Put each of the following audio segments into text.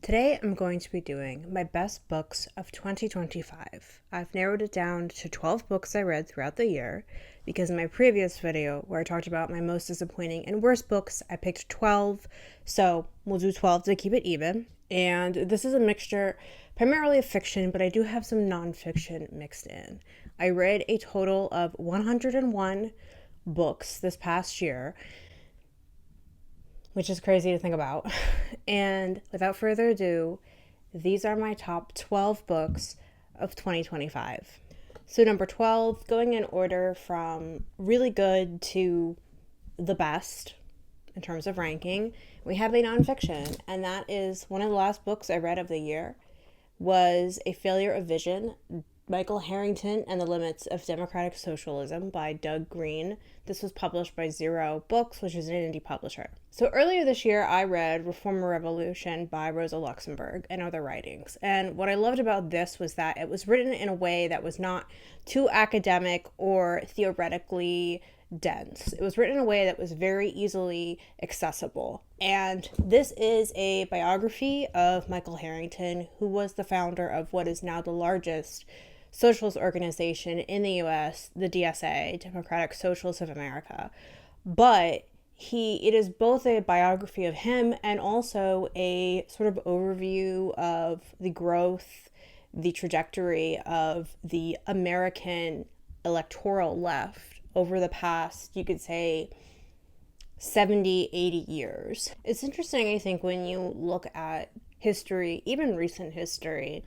Today I'm going to be doing my best books of 2025. I've narrowed it down to 12 books I read throughout the year because in my previous video where I talked about my most disappointing and worst books, I picked 12, so we'll do 12 to keep it even. And this is a mixture primarily of fiction, but I do have some nonfiction mixed in. I read a total of 101 books this past year, which is crazy to think about. And without further ado, these are my top 12 books of 2025. So number 12, going in order from really good to the best in terms of ranking, we have a nonfiction, and that is one of the last books I read of the year was A Failure of Vision, Michael Harrington and the Limits of Democratic Socialism by Greene. This was published by Zero Books, which is an indie publisher. So earlier this year, I read Reform or Revolution by Rosa Luxemburg and Other Writings. And what I loved about this was that it was written in a way that was not too academic or theoretically dense. It was written in a way that was very easily accessible. And this is a biography of Michael Harrington, who was the founder of what is now the largest socialist organization in the US, the DSA, Democratic Socialists of America. But it is both a biography of him and also a sort of overview of the growth, the trajectory of the American electoral left over the past, you could say, 70, 80 years. It's interesting, I think, when you look at history, even recent history,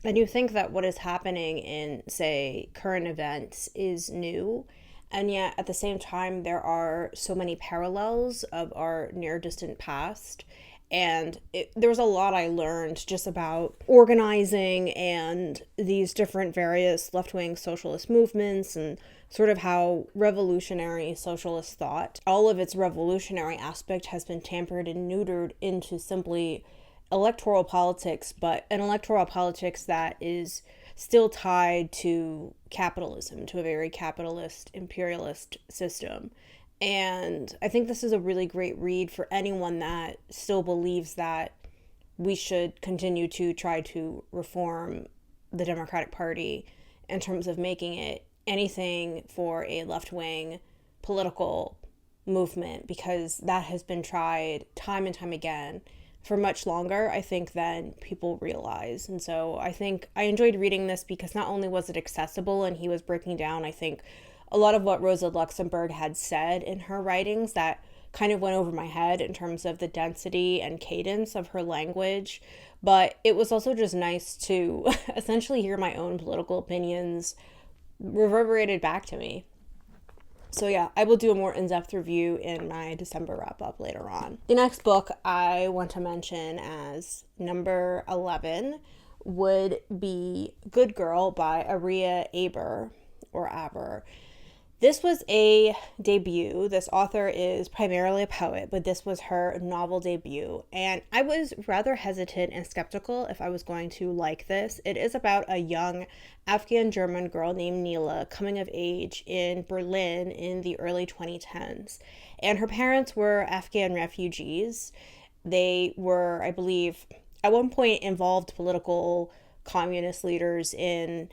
and you think that what is happening in, say, current events is new, and yet at the same time there are so many parallels of our near distant past. And there was a lot I learned just about organizing and these different various left-wing socialist movements and sort of how revolutionary socialist thought, all of its revolutionary aspect has been tampered and neutered into simply electoral politics, but an electoral politics that is still tied to capitalism, to a very capitalist, imperialist system. And I think this is a really great read for anyone that still believes that we should continue to try to reform the Democratic Party in terms of making it anything for a left-wing political movement, because that has been tried time and time again for much longer, I think, than people realize. And so I think I enjoyed reading this because not only was it accessible and he was breaking down, I think, a lot of what Rosa Luxemburg had said in her writings that kind of went over my head in terms of the density and cadence of her language. But it was also just nice to essentially hear my own political opinions reverberated back to me. So yeah, I will do a more in-depth review in my December wrap-up later on. The next book I want to mention as number 11 would be Good Girl by Aria, Aber. This was a debut. This author is primarily a poet, but this was her novel debut. And I was rather hesitant and skeptical if I was going to like this. It is about a young Afghan-German girl named Neela coming of age in Berlin in the early 2010s. And her parents were Afghan refugees. They were, I believe, at one point involved political communist leaders in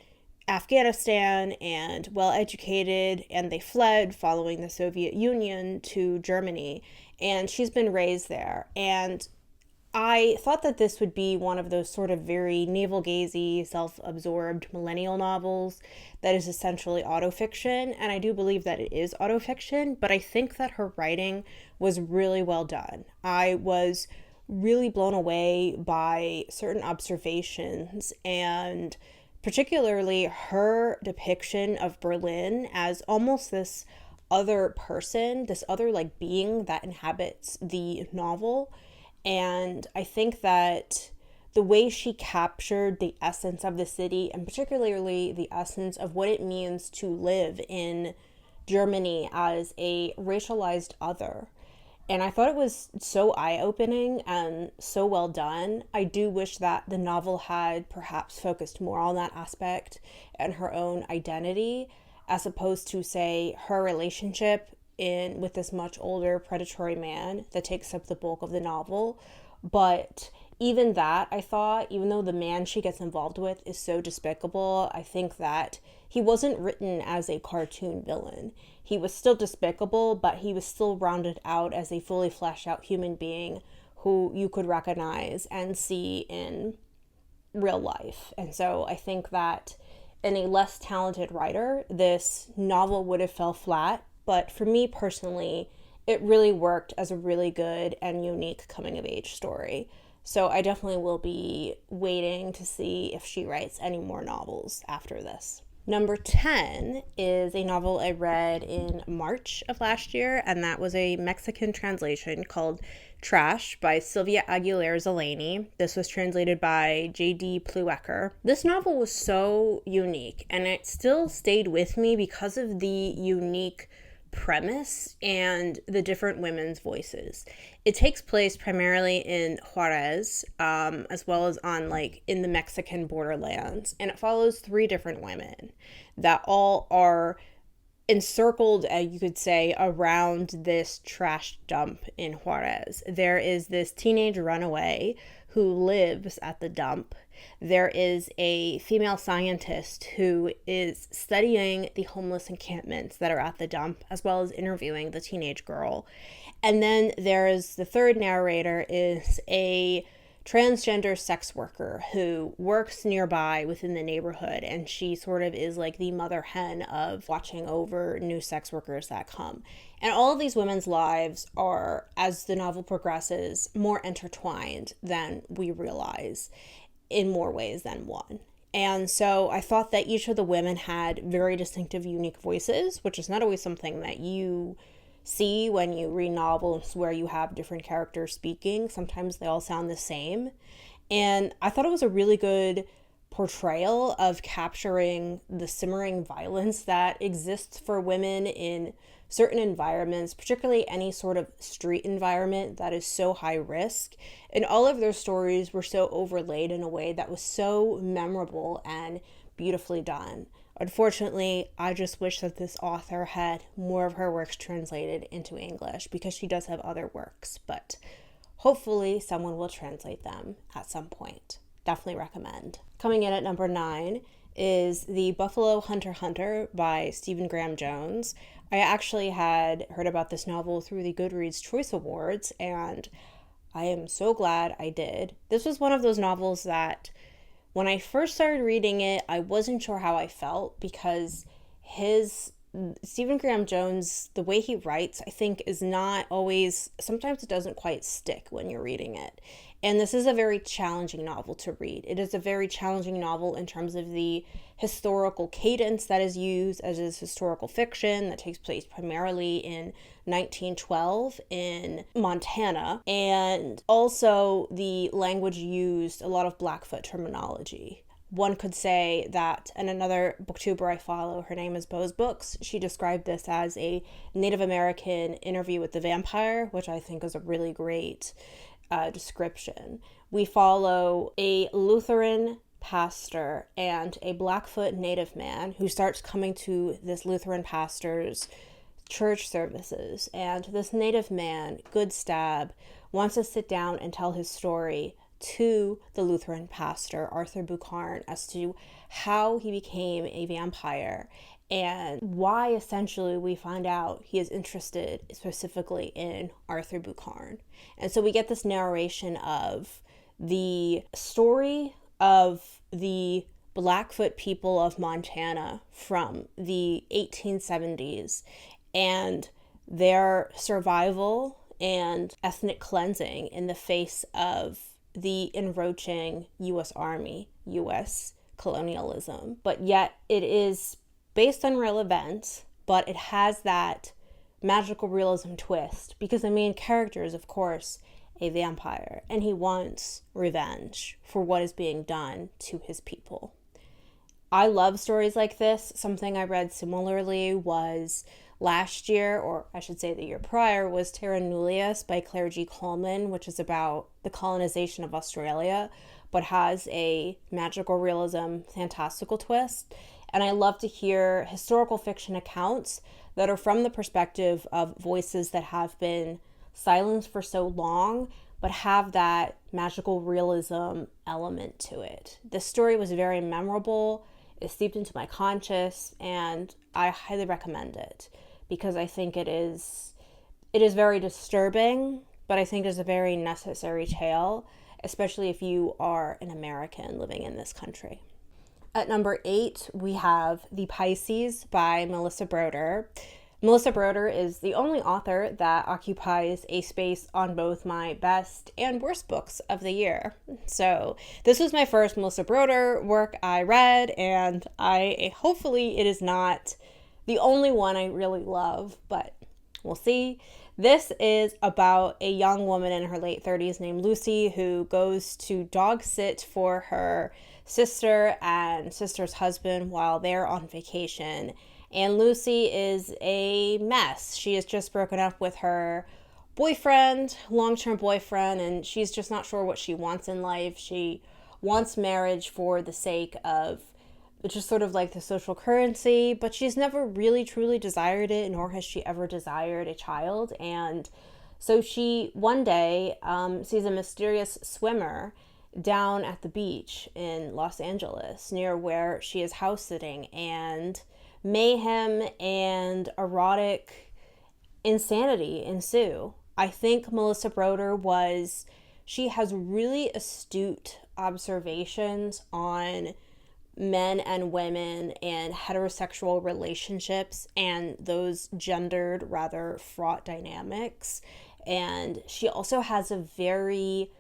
Afghanistan and well-educated, and they fled following the Soviet Union to Germany, and she's been raised there. And I thought that this would be one of those sort of very navel-gazy, self-absorbed millennial novels that is essentially autofiction, and I do believe that it is autofiction, but I think that her writing was really well done. I was really blown away by certain observations, and particularly her depiction of Berlin as almost this other person, this other like being that inhabits the novel. And I think that the way she captured the essence of the city, and particularly the essence of what it means to live in Germany as a racialized other. And I thought it was so eye-opening and so well done. I do wish that the novel had perhaps focused more on that aspect and her own identity, as opposed to, say, her relationship with this much older predatory man that takes up the bulk of the novel. But even that, I thought, even though the man she gets involved with is so despicable, I think that he wasn't written as a cartoon villain. He was still despicable, but he was still rounded out as a fully fleshed out human being who you could recognize and see in real life. And so I think that in a less talented writer, this novel would have fell flat. But for me personally, it really worked as a really good and unique coming of age story. So I definitely will be waiting to see if she writes any more novels after this. Number 10 is a novel I read in March of last year, and that was a Mexican translation called Trash by Sylvia Aguilar Zeleny. This was translated by J.D. Pluecker. This novel was so unique, and it still stayed with me because of the unique premise and the different women's voices. It takes place primarily in Juarez, as well as on in the Mexican borderlands, and it follows 3 different women that all are encircled, you could say, around this trash dump in Juarez. There is this teenage runaway who lives at the dump. There is a female scientist who is studying the homeless encampments that are at the dump, as well as interviewing the teenage girl. And then there's the third narrator is a transgender sex worker who works nearby within the neighborhood, and she sort of is like the mother hen of watching over new sex workers that come. And all of these women's lives are, as the novel progresses, more intertwined than we realize, in more ways than one. And so I thought that each of the women had very distinctive, unique voices, which is not always something that you see when you read novels where you have different characters speaking. Sometimes they all sound the same. And I thought it was a really good portrayal of capturing the simmering violence that exists for women in certain environments, particularly any sort of street environment that is so high risk. And all of their stories were so overlaid in a way that was so memorable and beautifully done. Unfortunately, I just wish that this author had more of her works translated into English, because she does have other works, but hopefully someone will translate them at some point. Definitely recommend. Coming in at number 9 is The Buffalo Hunter Hunter by Stephen Graham Jones. I actually had heard about this novel through the Goodreads Choice Awards, and I am so glad I did. This was one of those novels that when I first started reading it, I wasn't sure how I felt, because Stephen Graham Jones, the way he writes, I think is not always, sometimes it doesn't quite stick when you're reading it. And this is a very challenging novel to read. It is a very challenging novel in terms of the historical cadence that is used, as is historical fiction that takes place primarily in 1912 in Montana, and also the language used, a lot of Blackfoot terminology. One could say that, and another booktuber I follow, her name is Bo's Books, she described this as a Native American interview with the vampire, which I think is a really great description. We follow a Lutheran pastor and a Blackfoot Native man who starts coming to this Lutheran pastor's church services, and this Native man, Good Stab, wants to sit down and tell his story to the Lutheran pastor, Arthur Bucharn, as to how he became a vampire and why essentially we find out he is interested specifically in Arthur Bucharn. And so we get this narration of the story of the Blackfoot people of Montana from the 1870s and their survival and ethnic cleansing in the face of the encroaching U.S. Army, U.S. colonialism. But yet it is based on real events, but it has that magical realism twist, because the main character is, of course, a vampire, and he wants revenge for what is being done to his people. I love stories like this. Something I read similarly was last year, or I should say the year prior, was Terra Nullius by Claire G. Coleman, which is about the colonization of Australia, but has a magical realism, fantastical twist. And I love to hear historical fiction accounts that are from the perspective of voices that have been silenced for so long, but have that magical realism element to it. This story was very memorable. It seeped into my conscious, and I highly recommend it because I think it is very disturbing, but I think it's a very necessary tale, especially if you are an American living in this country. At number 8, we have The Pisces by Melissa Broder. Melissa Broder is the only author that occupies a space on both my best and worst books of the year. So this was my first Melissa Broder work I read, and hopefully it is not the only one I really love, but we'll see. This is about a young woman in her late 30s named Lucy who goes to dog sit for her sister and sister's husband while they're on vacation. And Lucy is a mess. She has just broken up with her boyfriend, long-term boyfriend, and she's just not sure what she wants in life. She wants marriage for the sake of just sort of like the social currency, but she's never really truly desired it, nor has she ever desired a child. And so she one day sees a mysterious swimmer down at the beach in Los Angeles near where she is house sitting, and mayhem and erotic insanity ensue. I think Melissa Broder she has really astute observations on men and women and heterosexual relationships and those gendered, rather fraught dynamics. And she also has a very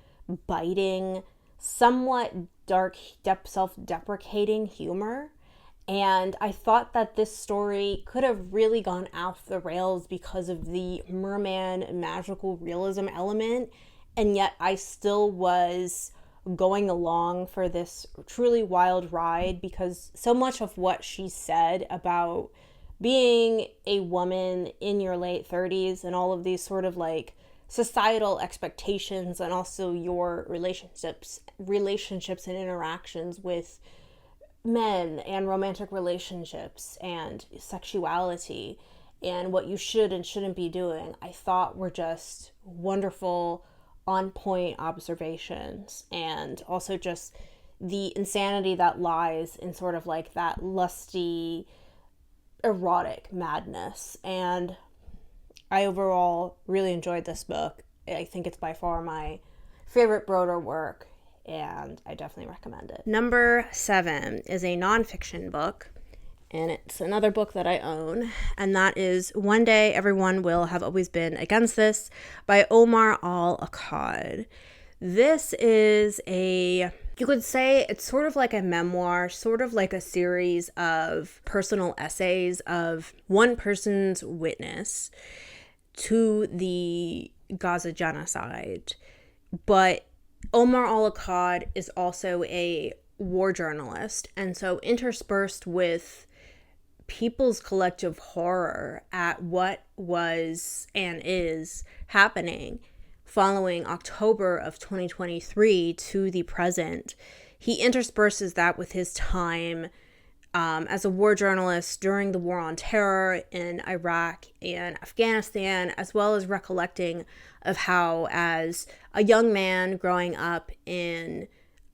biting, somewhat dark, self-deprecating humor. And I thought that this story could have really gone off the rails because of the merman magical realism element, and yet I still was going along for this truly wild ride because so much of what she said about being a woman in your late 30s and all of these sort of like societal expectations and also your relationships and interactions with men and romantic relationships and sexuality and what you should and shouldn't be doing, I thought were just wonderful, on point observations, and also just the insanity that lies in sort of like that lusty, erotic madness. And I overall really enjoyed this book. I think it's by far my favorite Broder work, and I definitely recommend it. Number 7 is a nonfiction book, and it's another book that I own, and that is One Day Everyone Will Have Always Been Against This by Omar Akkad. This is you could say it's sort of like a memoir, sort of like a series of personal essays of one person's witness to the Gaza genocide. But Omar Akkad is also a war journalist, and so interspersed with people's collective horror at what was and is happening following October of 2023 to the present, he intersperses that with his time as a war journalist during the war on terror in Iraq and Afghanistan, as well as recollecting of how, as a young man growing up in,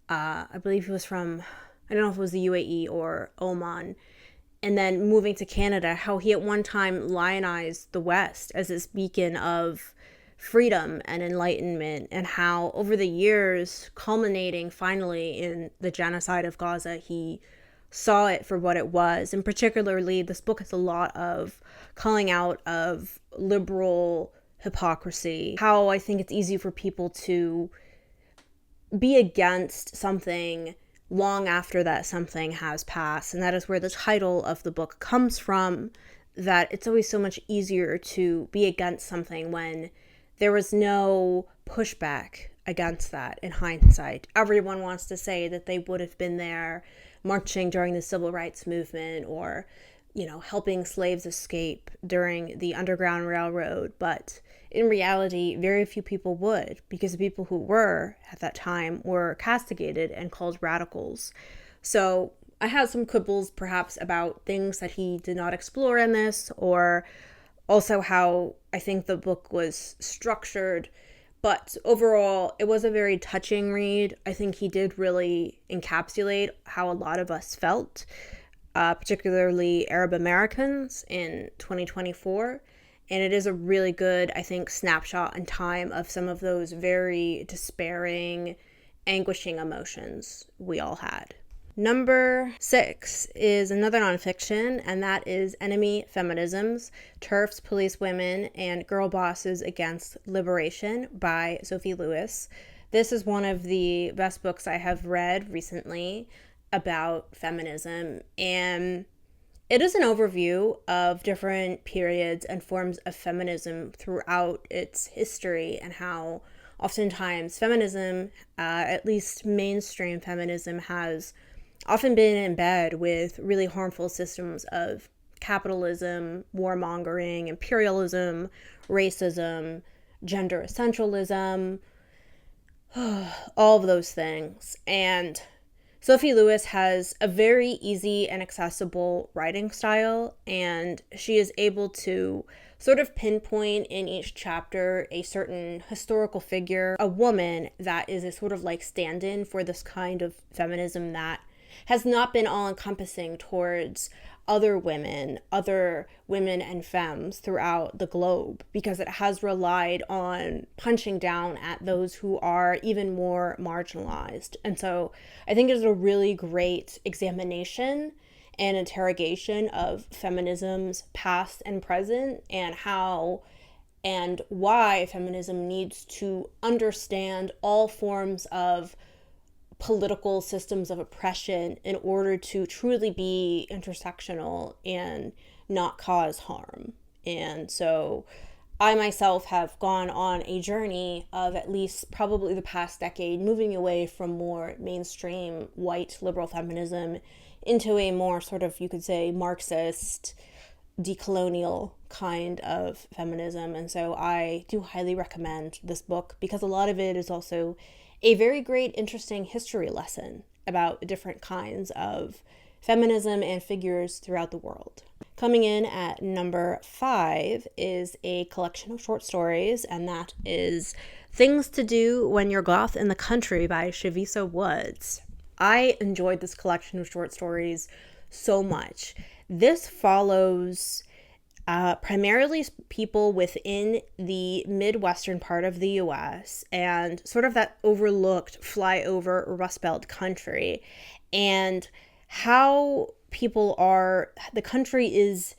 I believe he was from, I don't know if it was the UAE or Oman, and then moving to Canada, how he at one time lionized the West as this beacon of freedom and enlightenment, and how over the years, culminating finally in the genocide of Gaza, he saw it for what it was. And particularly, this book has a lot of calling out of liberal hypocrisy, how I think it's easy for people to be against something long after that something has passed. And that is where the title of the book comes from, that it's always so much easier to be against something when there was no pushback against that in hindsight. Everyone wants to say that they would have been there marching during the civil rights movement, or, helping slaves escape during the Underground Railroad. But in reality, very few people would, because the people who were at that time were castigated and called radicals. So I had some quibbles perhaps about things that he did not explore in this, or also how I think the book was structured But overall, it was a very touching read. I think he did really encapsulate how a lot of us felt, particularly Arab Americans in 2024. And it is a really good, I think, snapshot in time of some of those very despairing, anguishing emotions we all had. Number 6 is another nonfiction, and that is Enemy Feminisms, TERFs, Policewomen, and Girlbosses Against Liberation by Sophie Lewis. This is one of the best books I have read recently about feminism, and it is an overview of different periods and forms of feminism throughout its history and how oftentimes feminism, at least mainstream feminism, has often been in bed with really harmful systems of capitalism, warmongering, imperialism, racism, gender essentialism, all of those things. And Sophie Lewis has a very easy and accessible writing style, and she is able to sort of pinpoint in each chapter a certain historical figure, a woman that is a sort of like stand-in for this kind of feminism that has not been all-encompassing towards other women and femmes throughout the globe, because it has relied on punching down at those who are even more marginalized. And so I think it's a really great examination and interrogation of feminism's past and present, and how and why feminism needs to understand all forms of political systems of oppression in order to truly be intersectional and not cause harm. And so I myself have gone on a journey of at least probably the past decade, moving away from more mainstream white liberal feminism into a more sort of, you could say, Marxist, decolonial kind of feminism. And so I do highly recommend this book, because a lot of it is also a very great, interesting history lesson about different kinds of feminism and figures throughout the world. Coming in at number 5 is a collection of short stories, and that is Things to Do When You're Goth in the Country by Chavisa Woods. I enjoyed this collection of short stories so much. This follows primarily people within the Midwestern part of the U.S. and sort of that overlooked flyover Rust Belt country, and how the country is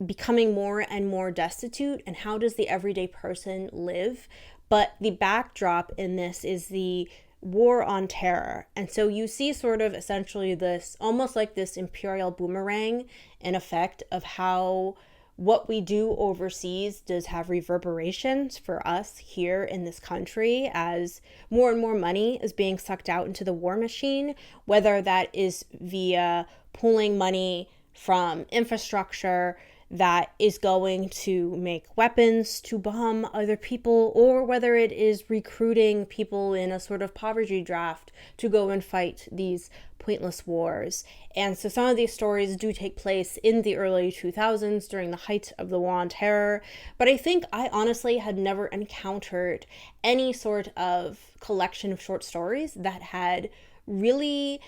becoming more and more destitute, and how does the everyday person live. But the backdrop in this is the war on terror. And so you see sort of essentially this, almost like this imperial boomerang in effect of how what we do overseas does have reverberations for us here in this country, as more and more money is being sucked out into the war machine, whether that is via pulling money from infrastructure that is going to make weapons to bomb other people, or whether it is recruiting people in a sort of poverty draft to go and fight these pointless wars. And so some of these stories do take place in the early 2000s during the height of the War on Terror, but I think I honestly had never encountered any sort of collection of short stories that had really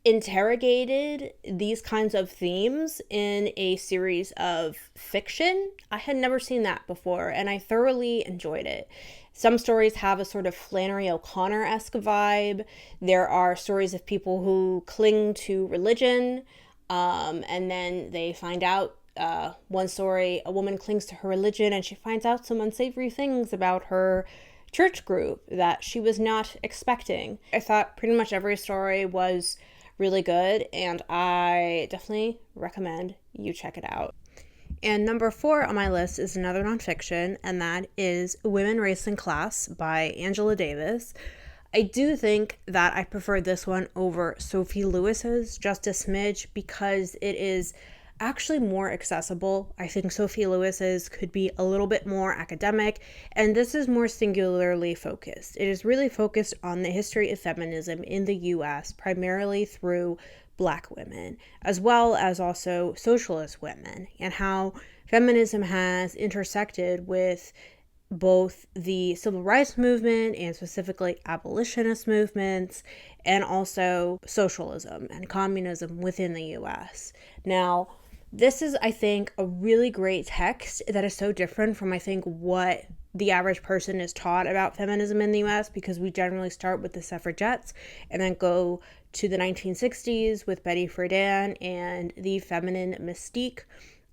interrogated these kinds of themes in a series of fiction. I had never seen that before, and I thoroughly enjoyed it. Some stories have a sort of Flannery O'Connor-esque vibe. There are stories of people who cling to religion, and then they find out, one story, a woman clings to her religion and she finds out some unsavory things about her church group that she was not expecting. I thought pretty much every story was really good, and I definitely recommend you check it out. And number 4 on my list is another nonfiction, and that is Women, Race, and Class by Angela Davis. I do think that I prefer this one over Sophie Lewis's just a smidge, because it is actually more accessible. I think Sophie Lewis's could be a little bit more academic, and this is more singularly focused. It is really focused on the history of feminism in the U.S., primarily through Black women, as well as also socialist women, and how feminism has intersected with both the civil rights movement and specifically abolitionist movements, and also socialism and communism within the US. Now, this is, I think, a really great text that is so different from, I think, what the average person is taught about feminism in the US, because we generally start with the suffragettes and then go to the 1960s with Betty Friedan and the feminine mystique.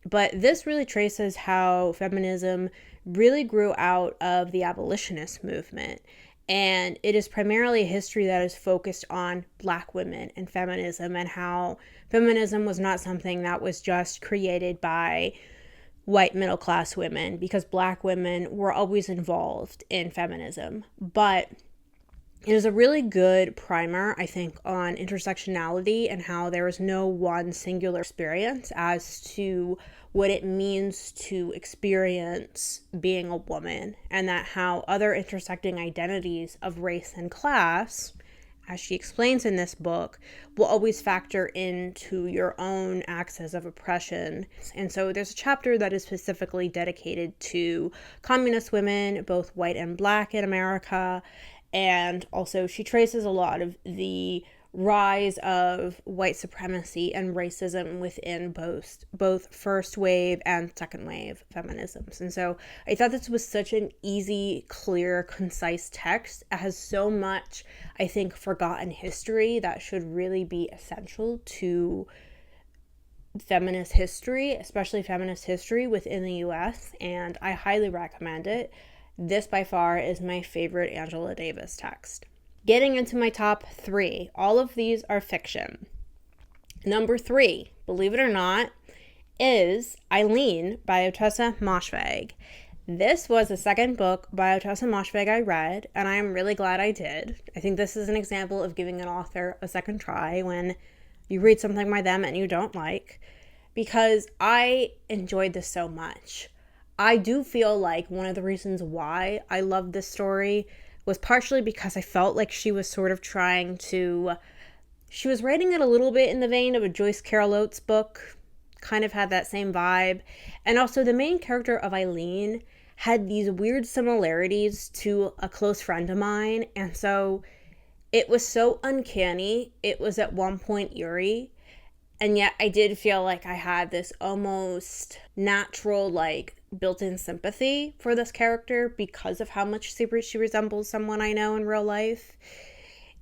But this really traces how feminism really grew out of the abolitionist movement. And it is primarily a history that is focused on Black women and feminism, and how feminism was not something that was just created by white middle class women, because Black women were always involved in feminism. But it is a really good primer, I think, on intersectionality and how there is no one singular experience as to what it means to experience being a woman, and that how other intersecting identities of race and class, as she explains in this book, will always factor into your own axis of oppression. And so there's a chapter that is specifically dedicated to communist women, both white and Black in America. And also she traces a lot of the rise of white supremacy and racism within both first wave and second wave feminisms. And so I thought this was such an easy, clear, concise text. It has so much, I think, forgotten history that should really be essential to feminist history, especially feminist history within the US, and I highly recommend it. This by far is my favorite Angela Davis text. Getting into my top 3, all of these are fiction. Number 3, believe it or not, is Eileen by Ottessa Moshfegh. This was the second book by Ottessa Moshfegh I read, and I am really glad I did. I think this is an example of giving an author a second try when you read something by them and you don't like, because I enjoyed this so much. I do feel like one of the reasons why I loved this story was partially because I felt like she was sort of she was writing it a little bit in the vein of a Joyce Carol Oates book, kind of had that same vibe. And also the main character of Eileen had these weird similarities to a close friend of mine. And so it was so uncanny. It was at one point eerie. And yet I did feel like I had this almost natural, built-in sympathy for this character because of how much she resembles someone I know in real life.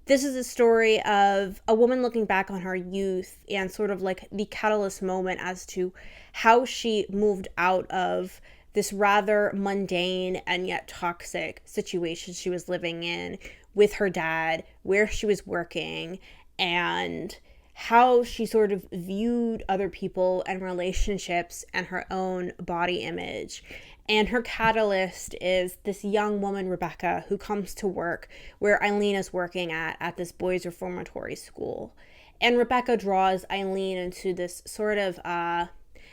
This is a story of a woman looking back on her youth and sort of like the catalyst moment as to how she moved out of this rather mundane and yet toxic situation she was living in with her dad, where she was working, and how she sort of viewed other people and relationships and her own body image. And her catalyst is this young woman, Rebecca, who comes to work where Eileen is working at this boys' reformatory school. And Rebecca draws Eileen into this sort of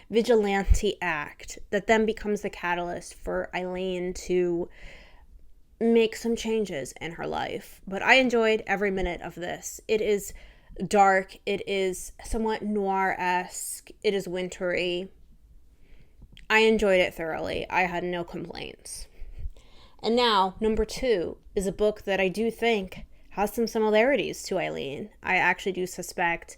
vigilante act that then becomes the catalyst for Eileen to make some changes in her life. But I enjoyed every minute of this. It is dark, it is somewhat noir-esque, it is wintry. I enjoyed it thoroughly. I had no complaints. And now, number 2 is a book that I do think has some similarities to Eileen. I actually do suspect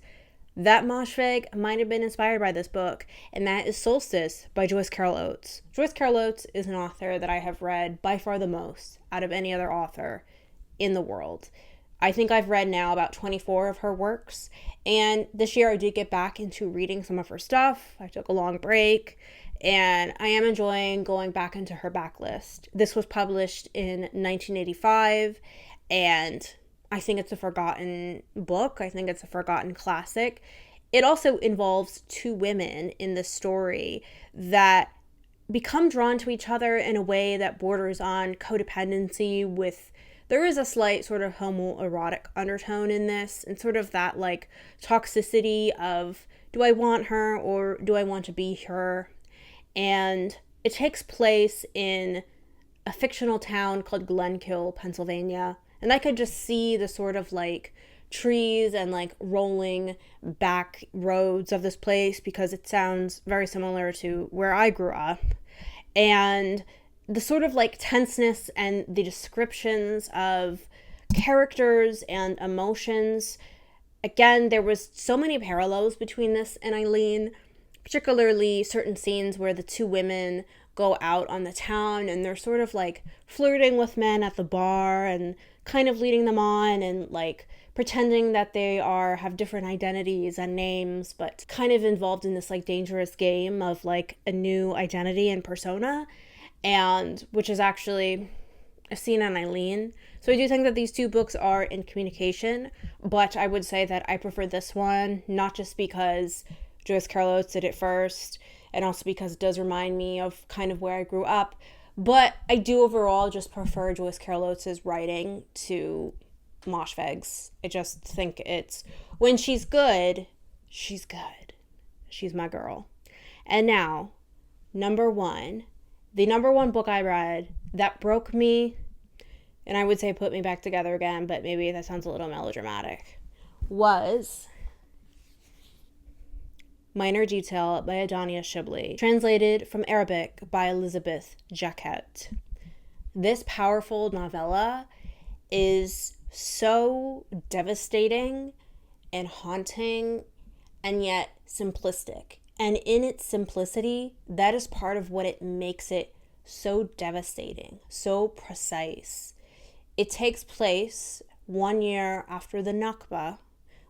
that Moshfegh might have been inspired by this book, and that is Solstice by Joyce Carol Oates. Joyce Carol Oates is an author that I have read by far the most out of any other author in the world. I think I've read now about 24 of her works, and this year I did get back into reading some of her stuff. I took a long break, and I am enjoying going back into her backlist. This was published in 1985, and I think it's a forgotten book. I think it's a forgotten classic. It also involves 2 women in the story that become drawn to each other in a way that borders on codependency with... There is a slight sort of homoerotic undertone in this, and sort of that toxicity of, do I want her or do I want to be her? And it takes place in a fictional town called Glenkill, Pennsylvania. And I could just see the sort of trees and rolling back roads of this place because it sounds very similar to where I grew up. And the sort of like tenseness and the descriptions of characters and emotions. Again, there was so many parallels between this and Eileen, particularly certain scenes where the two women go out on the town and they're sort of like flirting with men at the bar and kind of leading them on and like pretending that they have different identities and names, but kind of involved in this like dangerous game of like a new identity and persona, and which is actually a scene on Eileen. So I do think that these two books are in communication, but I would say that I prefer this one, not just because Joyce Carol Oates did it first, and also because it does remind me of kind of where I grew up, but I do overall just prefer Joyce Carol Oates' writing to Moshfegh's. I just think it's, when she's good, she's good. She's my girl. And now, number one, the number one book I read that broke me, and I would say put me back together again, but maybe that sounds a little melodramatic, was Minor Detail by Adania Shibli, translated from Arabic by Elizabeth Jacquet. This powerful novella is so devastating and haunting and yet simplistic. And in its simplicity, that is part of what it makes it so devastating, so precise. It takes place 1 year after the Nakba,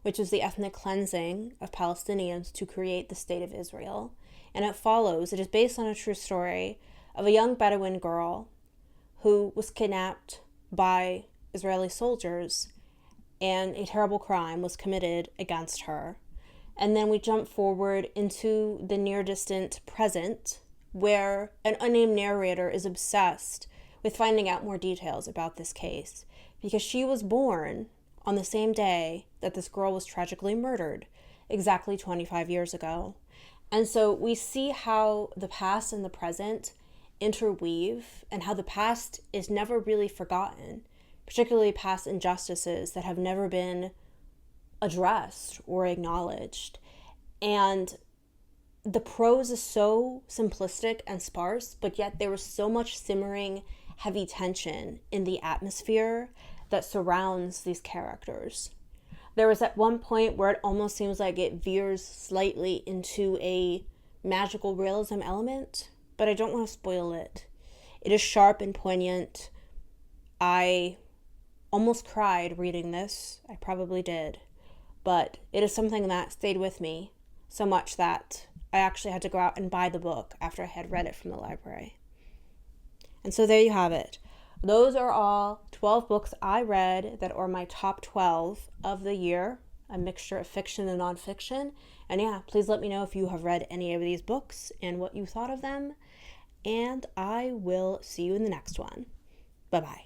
which is the ethnic cleansing of Palestinians to create the state of Israel. And it is based on a true story of a young Bedouin girl who was kidnapped by Israeli soldiers, and a terrible crime was committed against her. And then we jump forward into the near-distant present, where an unnamed narrator is obsessed with finding out more details about this case, because she was born on the same day that this girl was tragically murdered, exactly 25 years ago. And so we see how the past and the present interweave, and how the past is never really forgotten, particularly past injustices that have never been addressed or acknowledged. And the prose is so simplistic and sparse, but yet there was so much simmering, heavy tension in the atmosphere that surrounds these characters. There was at one point where it almost seems like it veers slightly into a magical realism element, but I don't want to spoil it. It is sharp and poignant. I almost cried reading this. I probably did. But it is something that stayed with me so much that I actually had to go out and buy the book after I had read it from the library. And so there you have it. Those are all 12 books I read that are my top 12 of the year, a mixture of fiction and nonfiction. And yeah, please let me know if you have read any of these books and what you thought of them. And I will see you in the next one. Bye-bye.